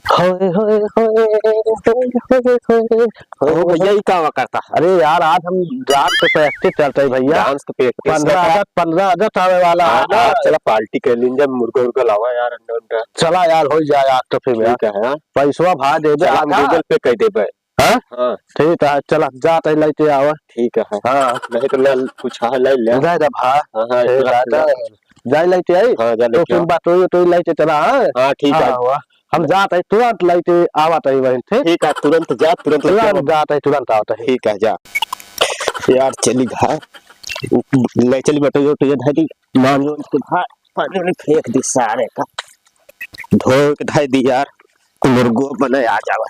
होए होए होए ओ भैया ये क्या करता है? अरे यार आज हम डांस पे प्रैक्टिस चलते हैं भैया। डांस का प्रैक्टिस 15 अगस्त आने वाला है ना। चला पार्टी कर लीजिए, मुर्गा उर्गा लावा यार अंडा उंडा। चला यार हो जाए आज तो फिर ठीक है। पैसवा भाई दे दे हम गूगल पे कर देबे। हाँ ठीक है चला जाते लेते आवा। ठीक है। हाँ नहीं तो ले कुछ है ले ले जाए दा भाई। हाँ जाए लेते आई तो तुम बात तो लेते चला। हाँ ठीक है हम जाते तुरंत लेते आवत है वहीं थे। ठीक है तुरंत जा तुरंत जाते तुरंत आवत है। ठीक है जा यार चली भाई ले चली बेटा जो तुझे धाई मान लो इसको भाई पानी में फेंक दी सारे का धो के धाई दी यार मुर्गो बने आ जावे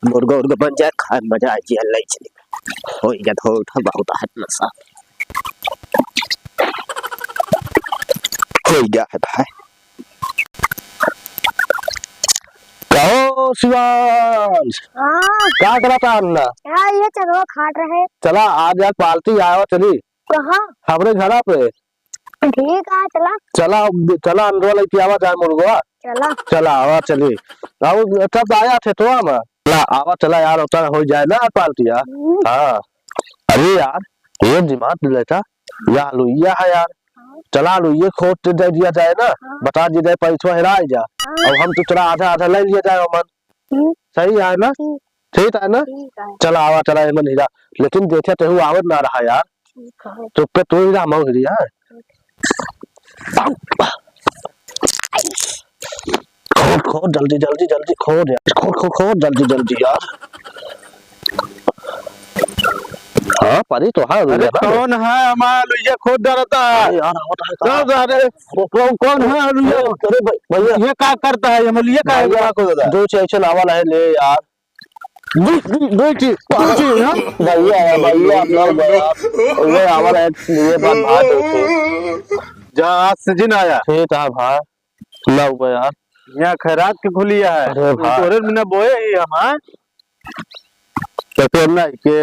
मुर्गा उर्गा बन जाए खाए मजा आ जाए ले चली हो गया धो उठा बहुत हाथ नशा हो गया है भाई। कहो शिवांश क्या करा था अन्ना यार ये चलो खाट रहे। चला आज यार पार्टी आया चली कहाँ? हमारे घर पे। ठीक है चला चला चला अंदर लेके आवा जाए मुर्गा। चला चला आवा चली अब तब आया थे तो हम चला आवा चला यार उतर हो जाए ना पार्टी यार। हाँ अरे यार ये दिमाग लेता यार लुइया है यार। चला लुइये खोद दे दिया जाए ना। बता दिया जाए पैसा हेरा जा अब हम तो चला आधा आधा ले लिया जाए अमन। सही है ना? ठीक है ना? चला आवा चला मन हीरा लेकिन देखे तो आवत ना रहा यार। चुप पे तू हीरा मऊ हीरा खोद खोद जल्दी जल्दी जल्दी खोद यार खोद खोद खोद जल्दी जल्दी यार। हाँ परी तो है। अरे कौन है हमारा लुइया खोद डरता है यार कौन है लुइया? अरे भैया ये क्या करता है? ये लुइया क्या खोद दो चीज लावा है ले यार। दो चीज भैया भैया ये आवा है ये बात बात होती जहाँ आज सीजन आया ठीक है भाई ना हुआ यार यहाँ खैरात की खुलिया है तोरे में बोए ही हम तो फिर ना के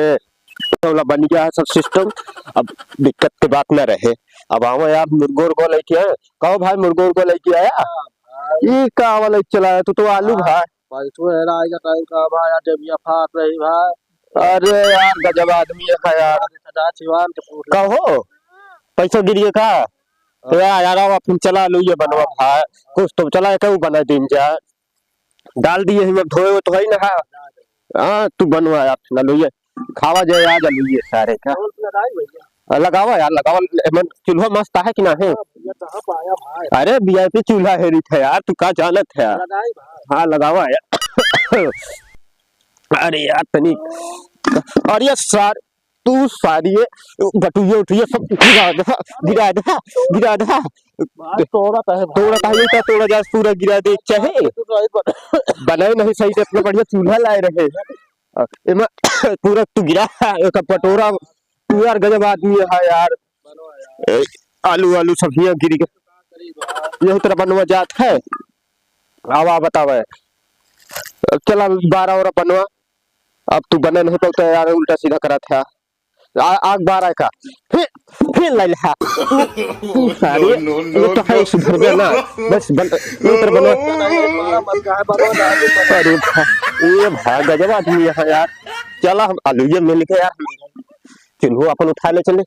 बन गया है सब सिस्टम। अब दिक्कत की बात न रहे। अब आओ यार मुर्गो उर्गो लेके आए कहो भाई मुर्गो उर्गो लेके आया ये का वाला चलाया तो आलू भाई भाई जमिया फाट रही भाई। अरे यार गजब आदमी है यार कहो पैसा गिरिए का तो यार अपन चला लो ये बनवा भाई कुछ तो चला क्यों बना दिन जा डाल दिए हम धोए तो है ना। हाँ तू बनवा यार लो ये खावा जाए आ जालू ये सारे का लगावा यार लगावा चूल्हा मस्त है कि ना है। अरे वीआईपी चूल्हा है रिथ यार तू का जानत है यार। हाँ लगावा यार अरे यार तनी अरे सार तू सारी बटुए उठिए सब गिरा दे तोड़ा जा पूरा गिरा दे चाहे बनाए नहीं सही से इतना बढ़िया चूल्हा लाए रहे पूरा तू गिरा एक पटोरा तू यार गजब आदमी है यार। आलू आलू सब्जियां गिरी यही तरह बनवा जात है। आवा बतावे चला 12 और बनवा अब तू बने नहीं पड़ता यार उल्टा सीधा करा था आग 12 का फिर ले ले तो है सुधर गया ना बस बनवा। अरे ये भाई गजब आदमी है यार। चला हम आलू ये मिल के यार चलो अपन उठा ले चले